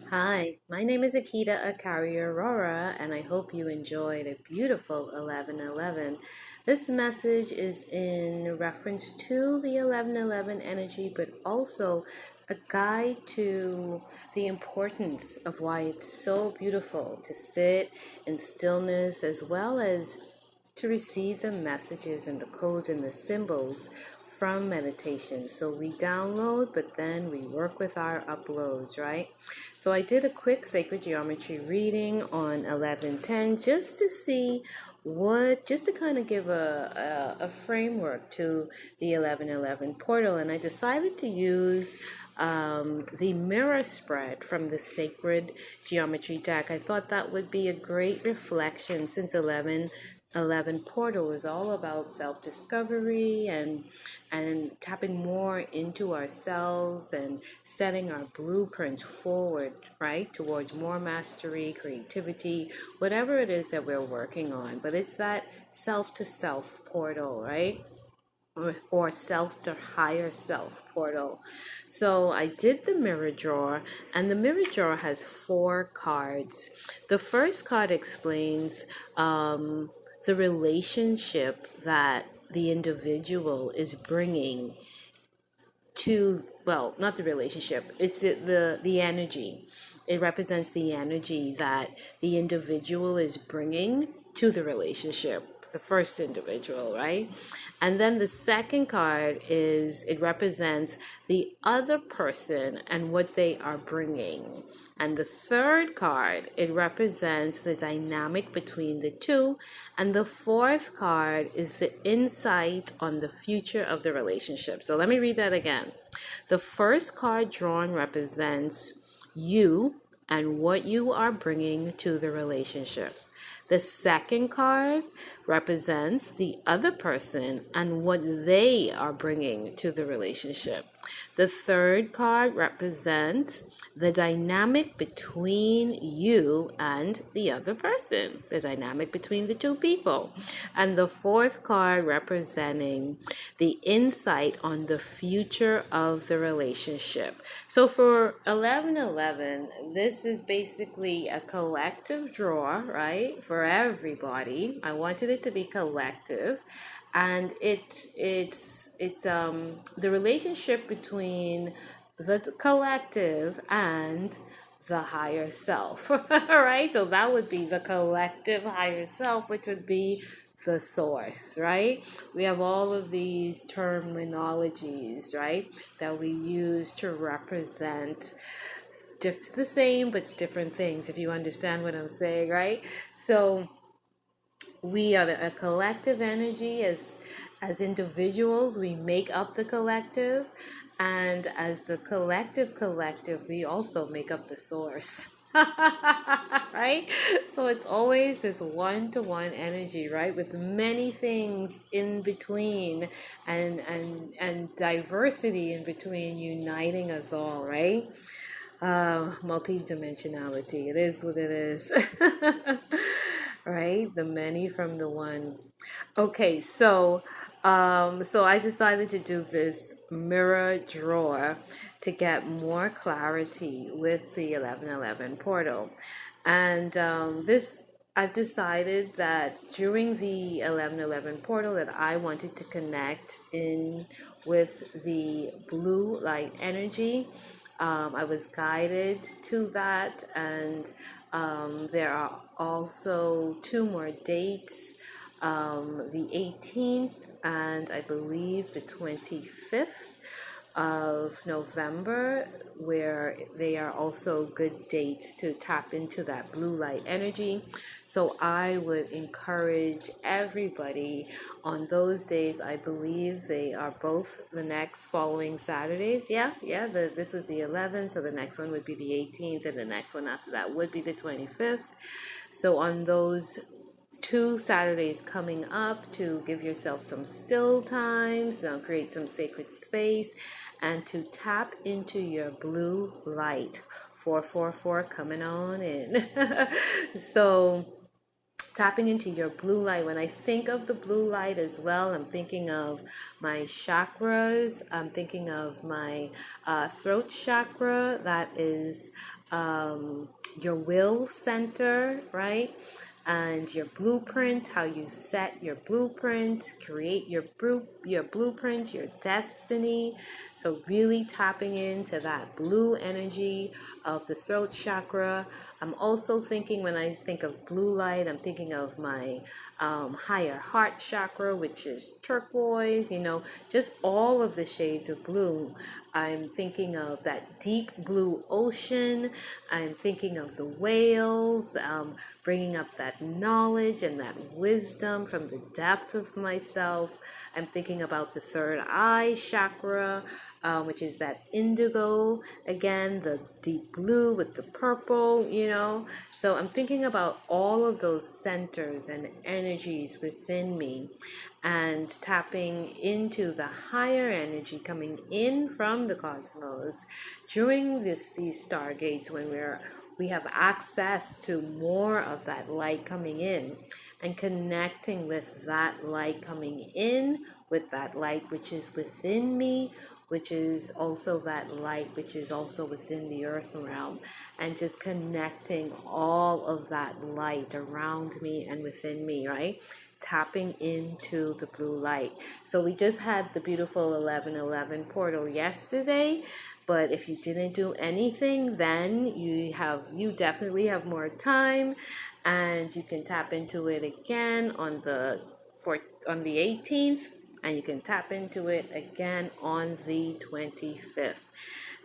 Hi, my name is Akeyta Akari Aurora, and I hope you enjoyed a beautiful 1111. This message is in reference to the 1111 energy, but also a guide to the importance of why it's so beautiful to sit in stillness as well as to receive the messages and the codes and the symbols from meditation. So we download, but then we work with our uploads, right? So I did a quick sacred geometry reading on 1110 just to see just to kind of give a framework to the 1111 portal. And I decided to use the mirror spread from the sacred geometry deck. I thought that would be a great reflection since 11 portal is all about self-discovery and tapping more into ourselves and setting our blueprints forward, right, towards more mastery, creativity, whatever it is that we're working on. But it's that self to self portal, right? Or self to higher self portal. So I did the mirror drawer, and the mirror drawer has 4 cards. The first card explains the relationship that the individual is bringing to, well, not the relationship, it's the energy. It represents the energy that the individual is bringing to the relationship, the first individual, right? And then the second card is, it represents the other person and what they are bringing. And the third card, it represents the dynamic between the two. And the fourth card is the insight on the future of the relationship. So let me read that again. The first card drawn represents you and what you are bringing to the relationship. The second card represents the other person and what they are bringing to the relationship. The third card represents the dynamic between you and the other person, the dynamic between the two people. And the fourth card representing the insight on the future of the relationship. So for 1111, this is basically a collective draw, right? For everybody. I wanted it to be collective. And it's the relationship between the collective and the higher self. All right, so that would be the collective higher self, which would be the source, right? We have all of these terminologies, right, that we use to represent the same but different things, if you understand what I'm saying, right? So we are a collective energy. As individuals, we make up the collective, and as the collective we also make up the source. Right, so it's always this one-to-one energy, right, with many things in between, and diversity in between, uniting us all, right? Multi-dimensionality, it is what it is. Right, the many from the one. Okay, so I decided to do this mirror drawer to get more clarity with the 1111 portal. And this I've decided that during the 1111 portal that I wanted to connect in with the blue light energy. I was guided to that, and there are also 2 more dates, the 18th and I believe the 25th of November, where they are also good dates to tap into that blue light energy. So I would encourage everybody on those days. I believe they are both the next following Saturdays. This was the 11th, so the next one would be the 18th, and the next one after that would be the 25th. So on those 2 Saturdays coming up, to give yourself some still times, create some sacred space, and to tap into your blue light. 444 coming on in. So tapping into your blue light. When I think of the blue light as well, I'm thinking of my chakras. I'm thinking of my throat chakra. That is your will center, right? And your blueprint, how you set your blueprint, create your blueprint, your destiny. So really tapping into that blue energy of the throat chakra. I'm also thinking, when I think of blue light, I'm thinking of my higher heart chakra, which is turquoise, just all of the shades of blue. I'm thinking of that deep blue ocean. I'm thinking of the whales, bringing up that knowledge and that wisdom from the depth of myself. I'm thinking about the third eye chakra, which is that indigo, again, the deep blue with the purple, So I'm thinking about all of those centers and energies within me, and tapping into the higher energy coming in from the cosmos during these stargates, when we have access to more of that light coming in, and connecting with that light coming in, with that light which is within me, which is also that light which is also within the earth realm, and just connecting all of that light around me and within me, right? Tapping into the blue light. So we just had the beautiful 1111 portal yesterday, but if you didn't do anything, then you definitely have more time, and you can tap into it again on the 18th, and you can tap into it again on the 25th.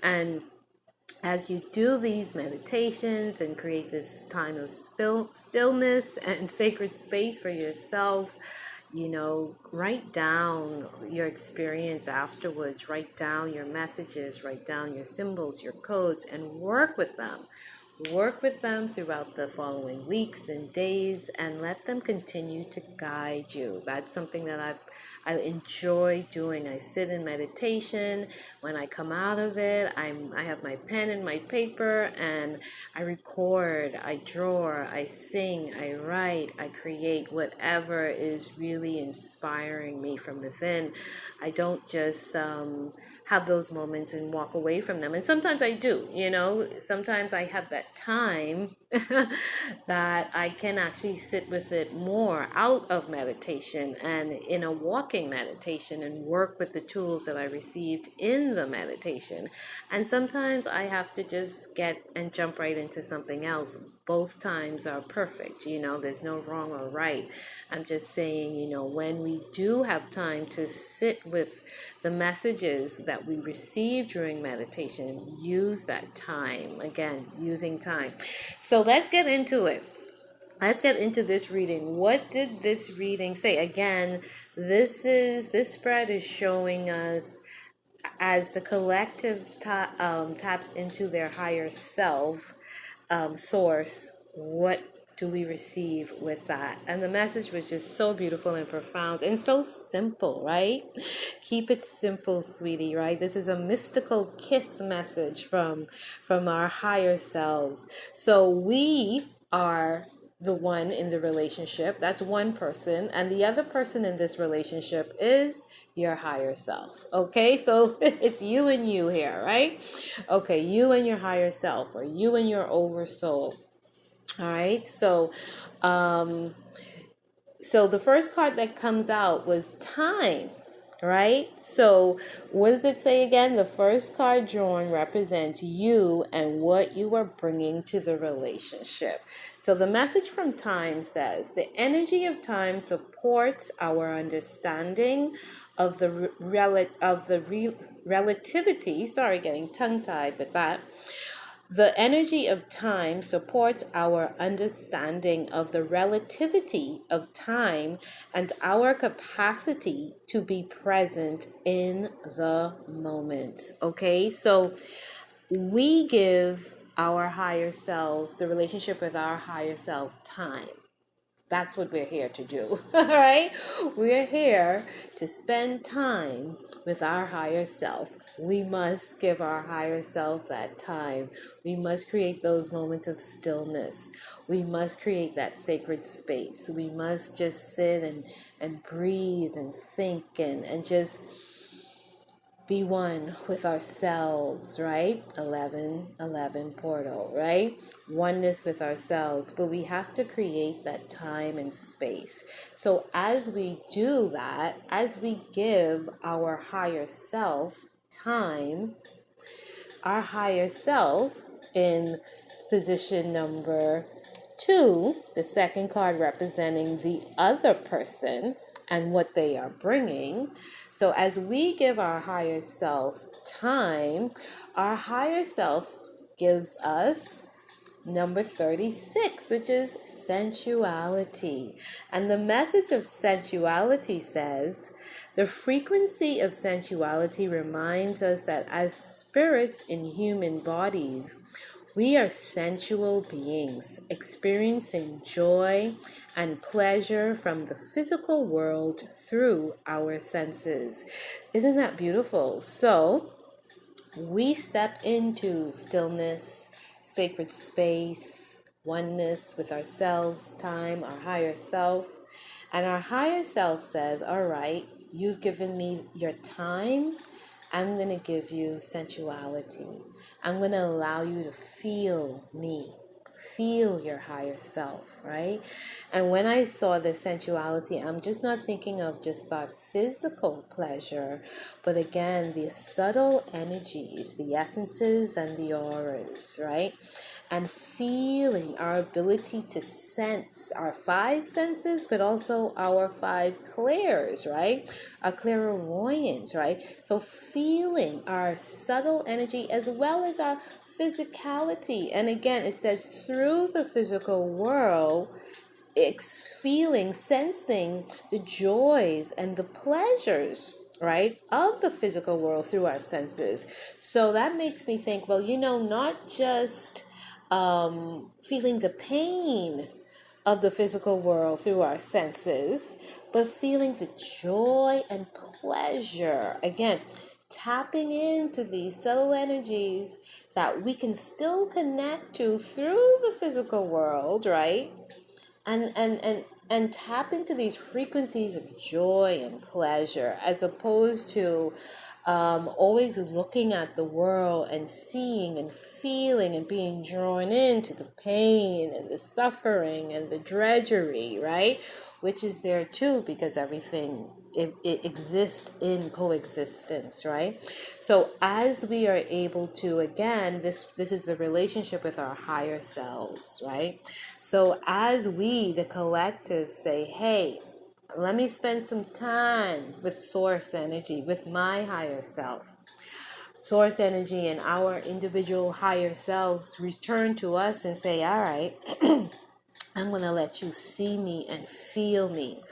And as you do these meditations and create this time of stillness and sacred space for yourself, write down your experience afterwards, write down your messages, write down your symbols, your codes, and work with them. Work with them throughout the following weeks and days, and let them continue to guide you. That's something that I enjoy doing. I sit in meditation. When I come out of it, I have my pen and my paper, and I record, I draw, I sing, I write, I create whatever is really inspiring me from within. I don't just have those moments and walk away from them. And sometimes I do, sometimes I have that time that I can actually sit with it more out of meditation and in a walking meditation, and work with the tools that I received in the meditation. And sometimes I have to just get and jump right into something else. Both times are perfect, there's no wrong or right. I'm just saying, when we do have time to sit with the messages that we receive during meditation, use that time. Again, using time. So let's get into it. Let's get into this reading. What did this reading say? Again, this spread is showing us, as the collective taps into their higher self, source, what do we receive with that? And the message was just so beautiful and profound and so simple, right? Keep it simple, sweetie, right? This is a mystical kiss message from our higher selves. So we are the one in the relationship. That's one person. And the other person in this relationship is your higher self. Okay, so it's you and you here, right? Okay, you and your higher self, or you and your oversoul. All right, so the first card that comes out was time, right? So what does it say again? The first card drawn represents you and what you are bringing to the relationship. So the message from time says, the energy of time supports our understanding of the relativity. Sorry, getting tongue-tied with that. The energy of time supports our understanding of the relativity of time and our capacity to be present in the moment. Okay, so we give our higher self, the relationship with our higher self, time. That's what we're here to do, all right? We're here to spend time with our higher self. We must give our higher self that time. We must create those moments of stillness. We must create that sacred space. We must just sit and breathe and think and just be one with ourselves, right? 11 portal, right? Oneness with ourselves. But we have to create that time and space. So as we do that, as we give our higher self time, our higher self in position number 2, the second card representing the other person and what they are bringing. So as we give our higher self time, our higher self gives us number 36, which is sensuality. And the message of sensuality says, the frequency of sensuality reminds us that as spirits in human bodies, we are sensual beings, experiencing joy and pleasure from the physical world through our senses. Isn't that beautiful? So, we step into stillness, sacred space, oneness with ourselves, time, our higher self. And our higher self says, all right, you've given me your time. I'm going to give you sensuality. I'm going to allow you to feel me. Feel your higher self, right? And when I saw the sensuality, I'm just not thinking of just our physical pleasure, but again, the subtle energies, the essences and the auras, right? And feeling our ability to sense our 5 senses, but also our 5 clairs, right? Our clairvoyance, right? So feeling our subtle energy as well as our physicality. And again, it says through the physical world, feeling, sensing the joys and the pleasures, right, of the physical world through our senses. So that makes me think, well, not just feeling the pain of the physical world through our senses, but feeling the joy and pleasure. Again, tapping into these subtle energies that we can still connect to through the physical world, right? And tap into these frequencies of joy and pleasure, as opposed to always looking at the world and seeing and feeling and being drawn into the pain and the suffering and the drudgery, right? Which is there too, because everything it exists in coexistence, right? So as we are able to, again, this is the relationship with our higher selves, right? So as we, the collective, say, hey, let me spend some time with source energy, with my higher self. Source energy and our individual higher selves return to us and say, all right, I'm going to let you see me and feel me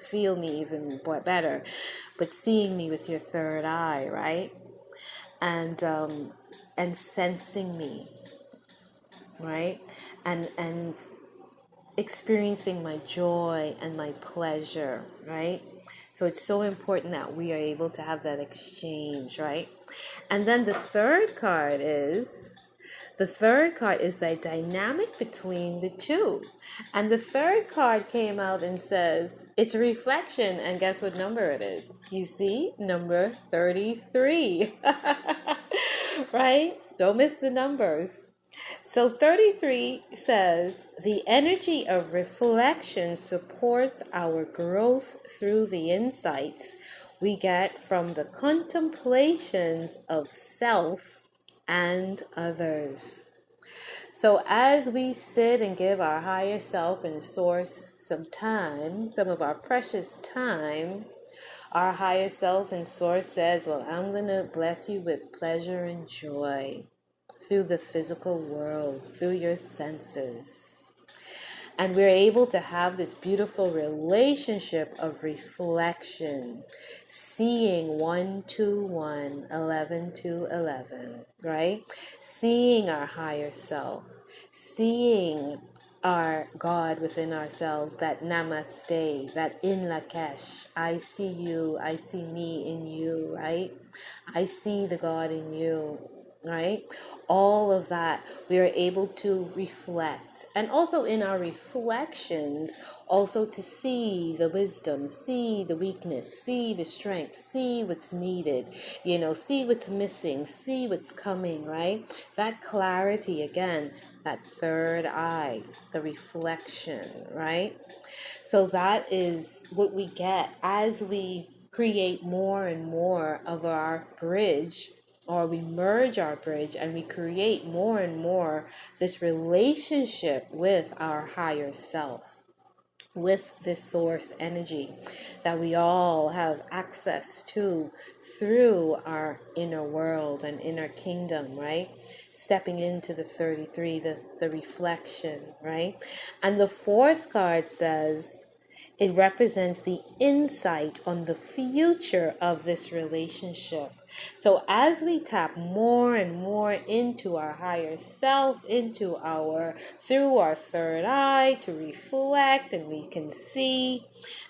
even better, but seeing me with your third eye, right? And sensing me, right? And experiencing my joy and my pleasure, right? So it's so important that we are able to have that exchange, right? And then the third card is the dynamic between the two. And the third card came out and says, it's a reflection, and guess what number it is? You see, number 33. Right? Don't miss the numbers. So 33 says, the energy of reflection supports our growth through the insights we get from the contemplations of self and others. So as we sit and give our higher self and source some time, some of our precious time, our higher self and source says, well, I'm going to bless you with pleasure and joy through the physical world, through your senses. And we're able to have this beautiful relationship of reflection, seeing 1 to 1, 11 to 11, right? Seeing our higher self, seeing our God within ourselves, that namaste, that in Lakesh, I see you, I see me in you, right? I see the God in you, right? All of that, we are able to reflect. And also in our reflections, also to see the wisdom, see the weakness, see the strength, see what's needed, see what's missing, see what's coming, right? That clarity, again, that third eye, the reflection, right? So that is what we get as we create more and more of our bridge, or we merge our bridge and we create more and more this relationship with our higher self, with this source energy that we all have access to through our inner world and inner kingdom, right? Stepping into the 33, the reflection, right? And the fourth card says, it represents the insight on the future of this relationship. So as we tap more and more into our higher self, through our third eye to reflect, and we can see,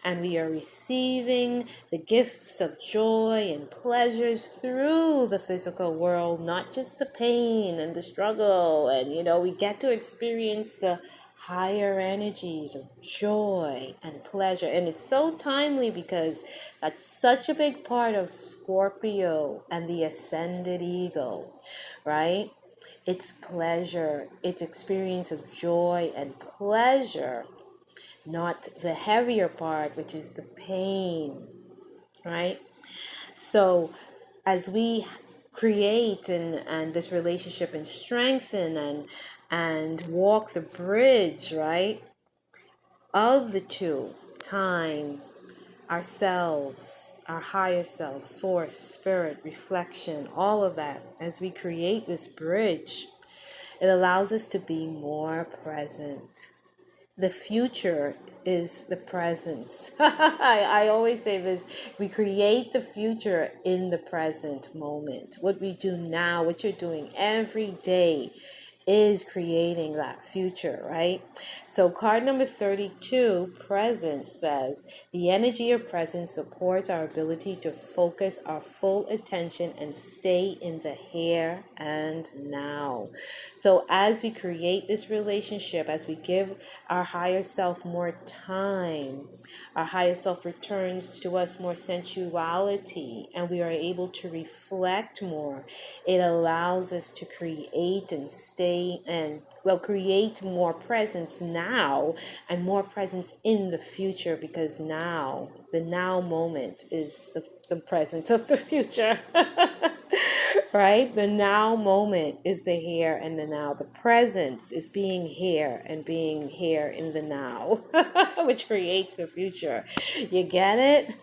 and we are receiving the gifts of joy and pleasures through the physical world, not just the pain and the struggle. And, we get to experience the higher energies of joy and pleasure. And it's so timely because that's such a big part of Scorpio and the ascended ego, right? It's pleasure, it's experience of joy and pleasure, not the heavier part, which is the pain, right? So as we create and this relationship and strengthen and walk the bridge, right, of the two, time, ourselves, our higher self, source, spirit, reflection, all of that, as we create this bridge, it allows us to be more present. The future is the presence. I always say this, we create the future in the present moment. What we do now, what you're doing every day, is creating that future, right? So card number 32, presence, says the energy of presence supports our ability to focus our full attention and stay in the here and now. So as we create this relationship, as we give our higher self more time, our higher self returns to us more sensuality, and we are able to reflect more. It allows us to create and stay create more presence now and more presence in the future, because now, the now moment is the presence of the future. Right? The now moment is the here and the now. The presence is being here and being here in the now, which creates the future. You get it?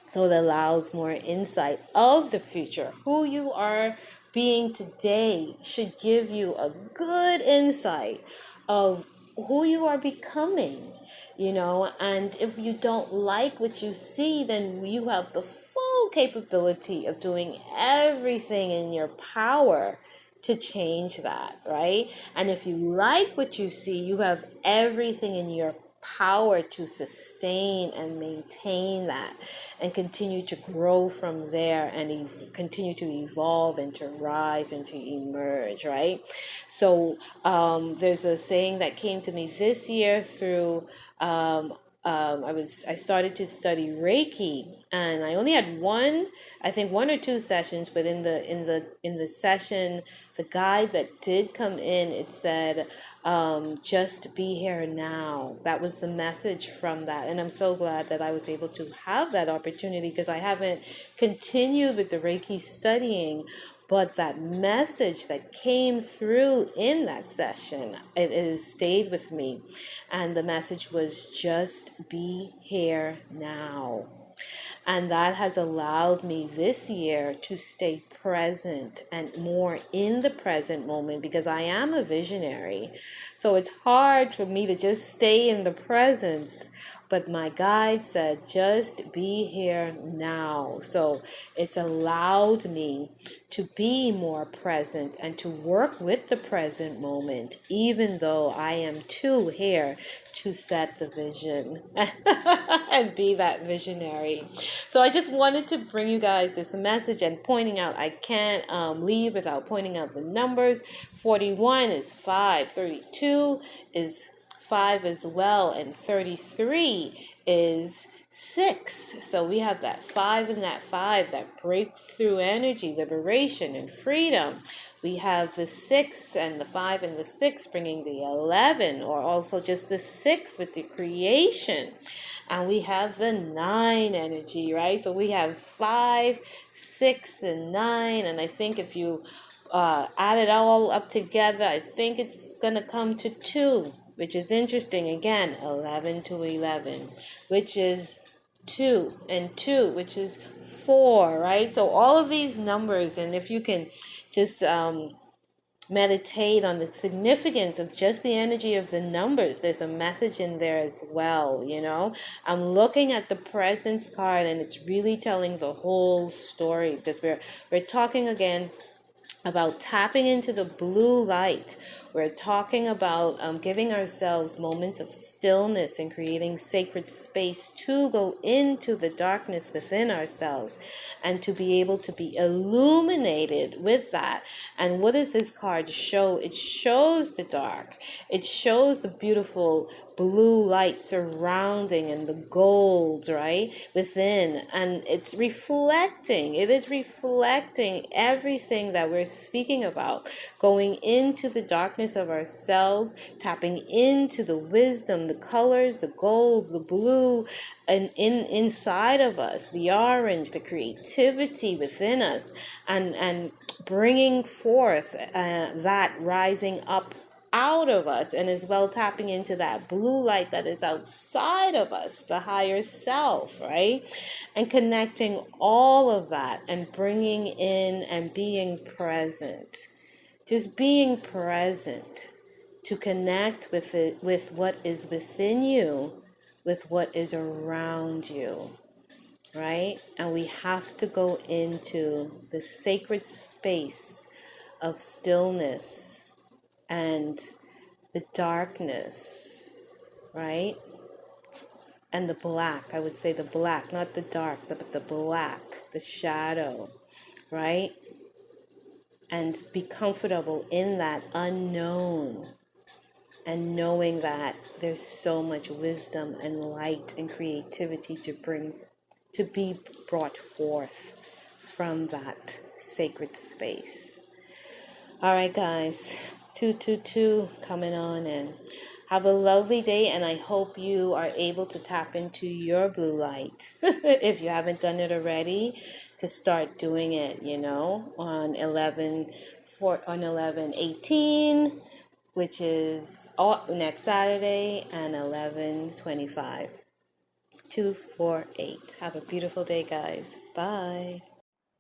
So it allows more insight of the future. Who you are being today should give you a good insight of who you are becoming, and if you don't like what you see, then you have the full capability of doing everything in your power to change that, right? And if you like what you see, you have everything in your power to sustain and maintain that and continue to grow from there and continue to evolve and to rise and to emerge, right? So there's a saying that came to me this year through I started to study Reiki, and I only had one or two sessions, but in the session, the guide that did come in, it said, just be here now. That was the message from that. And I'm so glad that I was able to have that opportunity, because I haven't continued with the Reiki studying, but that message that came through in that session, it has stayed with me. And the message was, just be here now. And that has allowed me this year to stay present and more in the present moment, because I am a visionary. So it's hard for me to just stay in the presence. but my guide said, just be here now. So it's allowed me to be more present and to work with the present moment, even though I am too here to set the vision and be that visionary. So I just wanted to bring you guys this message and pointing out, I can't leave without pointing out the numbers. 41 is 5, 32 is 5 as well, and 33 is 6. So we have that 5 and that 5, that breakthrough energy, liberation and freedom. We have the 6 and the 5 and the 6 bringing the 11, or also just the 6 with the creation. And we have the 9 energy, right? So we have 5, 6, and 9. And I think if you add it all up together, I think it's going to come to 2, which is interesting. Again, 11 to 11, which is 2, and 2, which is 4, right? So all of these numbers, and if you can just meditate on the significance of just the energy of the numbers, there's a message in there as well. I'm looking at the presence card, and it's really telling the whole story, because we're talking again about tapping into the blue light. We're talking about giving ourselves moments of stillness and creating sacred space to go into the darkness within ourselves and to be able to be illuminated with that. And what does this card show? It shows the dark. It shows the beautiful blue light surrounding and the gold, right, within. And it is reflecting everything that we're speaking about, going into the darkness of ourselves, tapping into the wisdom, the colors, the gold, the blue, and inside of us, the orange, the creativity within us, and bringing forth that rising up out of us, and as well tapping into that blue light that is outside of us, the higher self, right? And connecting all of that and bringing in and being present, just being present to connect with it, with what is within you, with what is around you, right? And we have to go into the sacred space of stillness and the darkness, right? And the black, I would say the black, not the dark, but the black, the shadow, right? And be comfortable in that unknown and knowing that there's so much wisdom and light and creativity to be brought forth from that sacred space. All right, guys, 222 coming on in. Have a lovely day, and I hope you are able to tap into your blue light. If you haven't done it already, to start doing it, on 11/18, which is next Saturday, and 11/25. 248. Have a beautiful day, guys. Bye.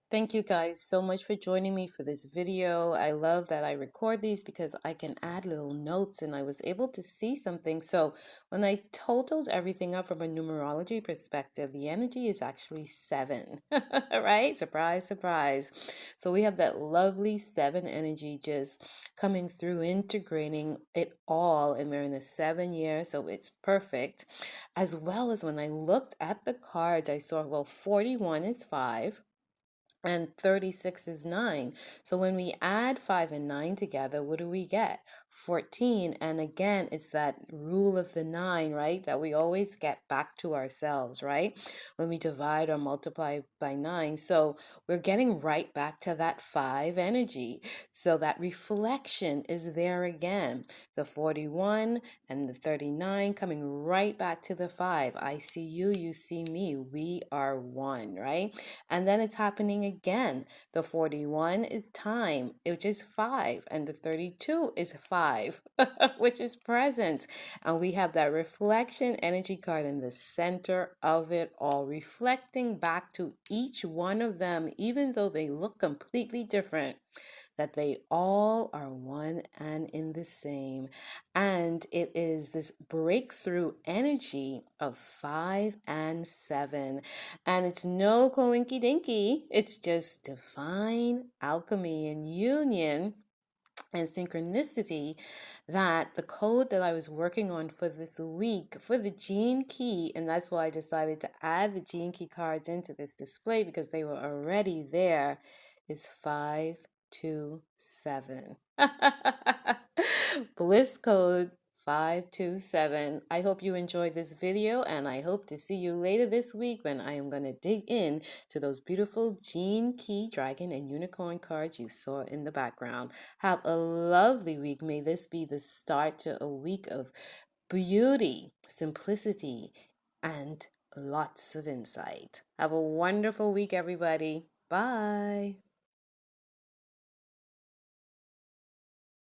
Thank you guys so much for joining me for this video. I love that I record these because I can add little notes, and I was able to see something. So when I totaled everything up from a numerology perspective, the energy is actually 7, right? Surprise, surprise. So we have that lovely 7 energy just coming through, integrating it all, and we're in the 7 year, so it's perfect. As well as when I looked at the cards, I saw, well, 41 is 5. And 36 is 9. So when we add 5 and 9 together, what do we get? 14. And again, it's that rule of the 9, right? That we always get back to ourselves, right? When we divide or multiply by 9. So we're getting right back to that 5 energy. So that reflection is there again. The 41 and the 39 coming right back to the 5. I see you, you see me. We are one, right? And then it's happening again. The 41 is time, which is 5, and the 32 is 5. 5, which is presence. And we have that reflection energy card in the center of it all, reflecting back to each one of them, even though they look completely different, that they all are one and in the same. And it is this breakthrough energy of 5 and 7. And it's no coinky dinky, it's just divine alchemy and union and synchronicity, that the code that I was working on for this week for the gene key, and that's why I decided to add the gene key cards into this display because they were already there, is 527. Bliss code 527. I hope you enjoyed this video, and I hope to see you later this week when I am going to dig in to those beautiful gene key dragon and unicorn cards you saw in the background. Have a lovely week. May this be the start to a week of beauty, simplicity, and lots of insight. Have a wonderful week, everybody. Bye.